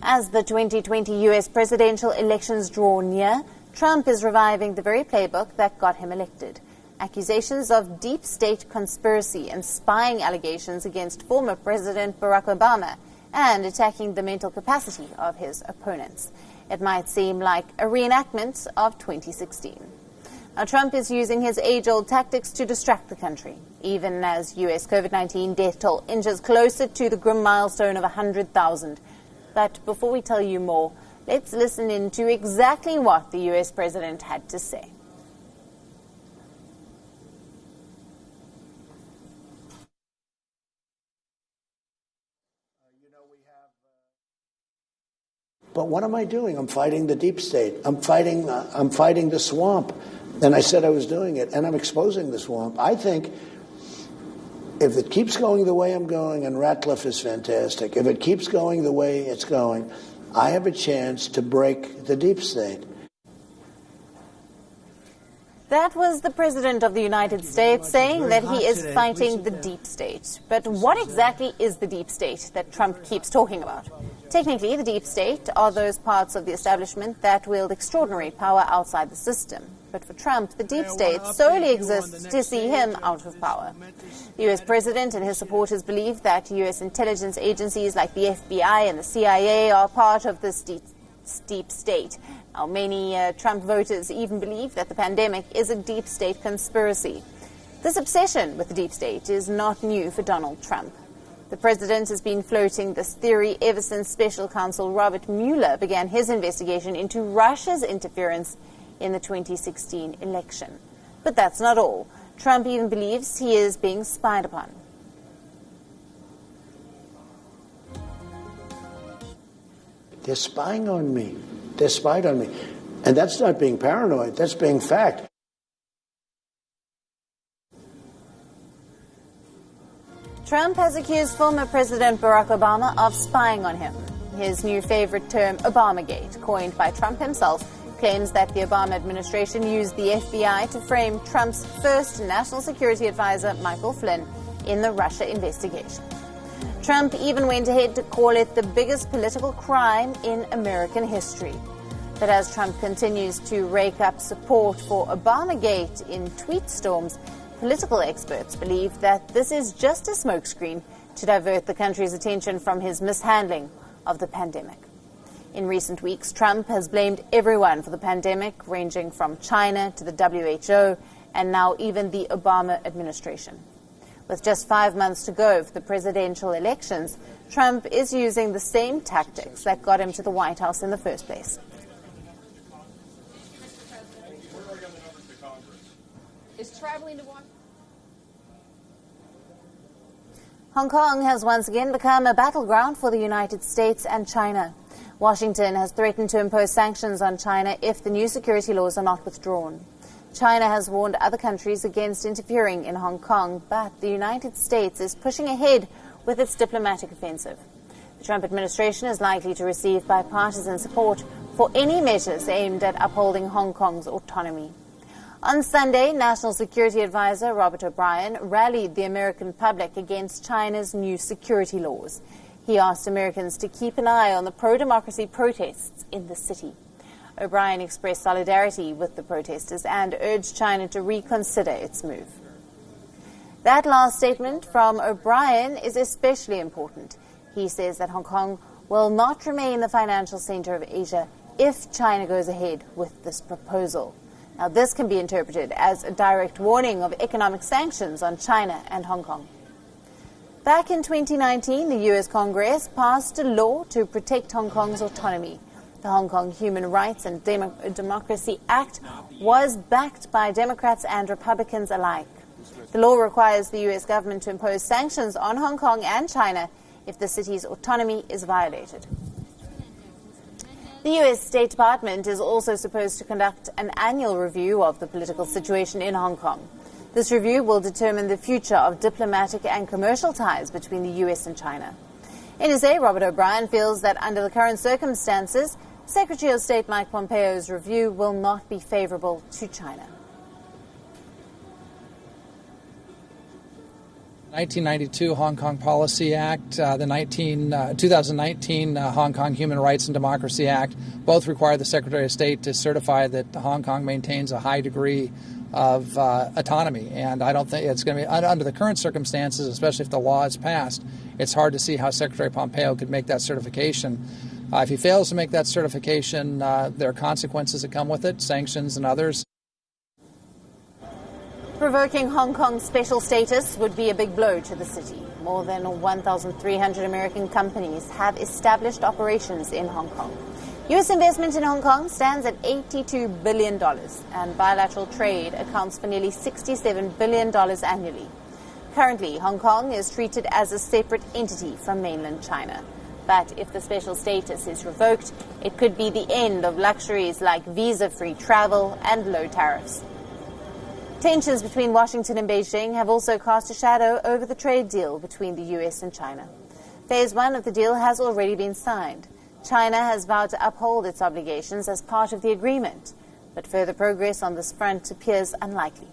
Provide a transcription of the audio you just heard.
As the 2020 U.S. presidential elections draw near, Trump is reviving the very playbook that got him elected. Accusations of deep state conspiracy and spying allegations against former President Barack Obama and attacking the mental capacity of his opponents. It might seem like a reenactment of 2016. Now, Trump is using his age-old tactics to distract the country, even as U.S. COVID-19 death toll inches closer to the grim milestone of 100,000. But before we tell you more, let's listen in to exactly what the U.S. president had to say. But what am I doing? I'm fighting the deep state. I'm fighting the swamp. And I said I was doing it, and I'm exposing the swamp. I think if it keeps going the way I'm going, and Ratcliffe is fantastic, if it keeps going the way it's going, I have a chance to break the deep state. That was the President of the United States saying that he is fighting the deep state. But what exactly is the deep state that Trump keeps talking about? Technically, the deep state are those parts of the establishment that wield extraordinary power outside the system. But for Trump, the deep state solely exists to see him out of power. The U.S. president and his supporters believe that U.S. intelligence agencies like the FBI and the CIA are part of this deep state. Now, many Trump voters even believe that the pandemic is a deep state conspiracy. This obsession with the deep state is not new for Donald Trump. The president has been floating this theory ever since Special Counsel Robert Mueller began his investigation into Russia's interference in the 2016 election. But that's not all. Trump even believes he is being spied upon. They're spying on me. They're spied on me. And that's not being paranoid. That's being fact. Trump has accused former President Barack Obama of spying on him. His new favorite term, Obamagate, coined by Trump himself, claims that the Obama administration used the FBI to frame Trump's first national security advisor, Michael Flynn, in the Russia investigation. Trump even went ahead to call it the biggest political crime in American history. But as Trump continues to rake up support for Obamagate in tweet storms, political experts believe that this is just a smokescreen to divert the country's attention from his mishandling of the pandemic. In recent weeks, Trump has blamed everyone for the pandemic, ranging from China to the WHO and now even the Obama administration. With just 5 months to go for the presidential elections, Trump is using the same tactics that got him to the White House in the first place. Is traveling to Washington? Hong Kong has once again become a battleground for the United States and China. Washington has threatened to impose sanctions on China if the new security laws are not withdrawn. China has warned other countries against interfering in Hong Kong, but the United States is pushing ahead with its diplomatic offensive. The Trump administration is likely to receive bipartisan support for any measures aimed at upholding Hong Kong's autonomy. On Sunday, National Security Advisor Robert O'Brien rallied the American public against China's new security laws. He asked Americans to keep an eye on the pro-democracy protests in the city. O'Brien expressed solidarity with the protesters and urged China to reconsider its move. That last statement from O'Brien is especially important. He says that Hong Kong will not remain the financial center of Asia if China goes ahead with this proposal. Now, this can be interpreted as a direct warning of economic sanctions on China and Hong Kong. Back in 2019, the U.S. Congress passed a law to protect Hong Kong's autonomy. The Hong Kong Human Rights and Democracy Act was backed by Democrats and Republicans alike. The law requires the U.S. government to impose sanctions on Hong Kong and China if the city's autonomy is violated. The U.S. State Department is also supposed to conduct an annual review of the political situation in Hong Kong. This review will determine the future of diplomatic and commercial ties between the U.S. and China. NSA Robert O'Brien feels that under the current circumstances, Secretary of State Mike Pompeo's review will not be favorable to China. 1992 Hong Kong Policy Act, the 2019 Hong Kong Human Rights and Democracy Act, both require the Secretary of State to certify that Hong Kong maintains a high degree of autonomy. And I don't think it's going to be, under the current circumstances, especially if the law is passed, it's hard to see how Secretary Pompeo could make that certification. If he fails to make that certification, there are consequences that come with it, sanctions and others. Revoking Hong Kong's special status would be a big blow to the city. More than 1,300 American companies have established operations in Hong Kong. U.S. investment in Hong Kong stands at $82 billion, and bilateral trade accounts for nearly $67 billion annually. Currently, Hong Kong is treated as a separate entity from mainland China. But if the special status is revoked, it could be the end of luxuries like visa-free travel and low tariffs. Tensions between Washington and Beijing have also cast a shadow over the trade deal between the U.S. and China. Phase 1 of the deal has already been signed. China has vowed to uphold its obligations as part of the agreement, but further progress on this front appears unlikely.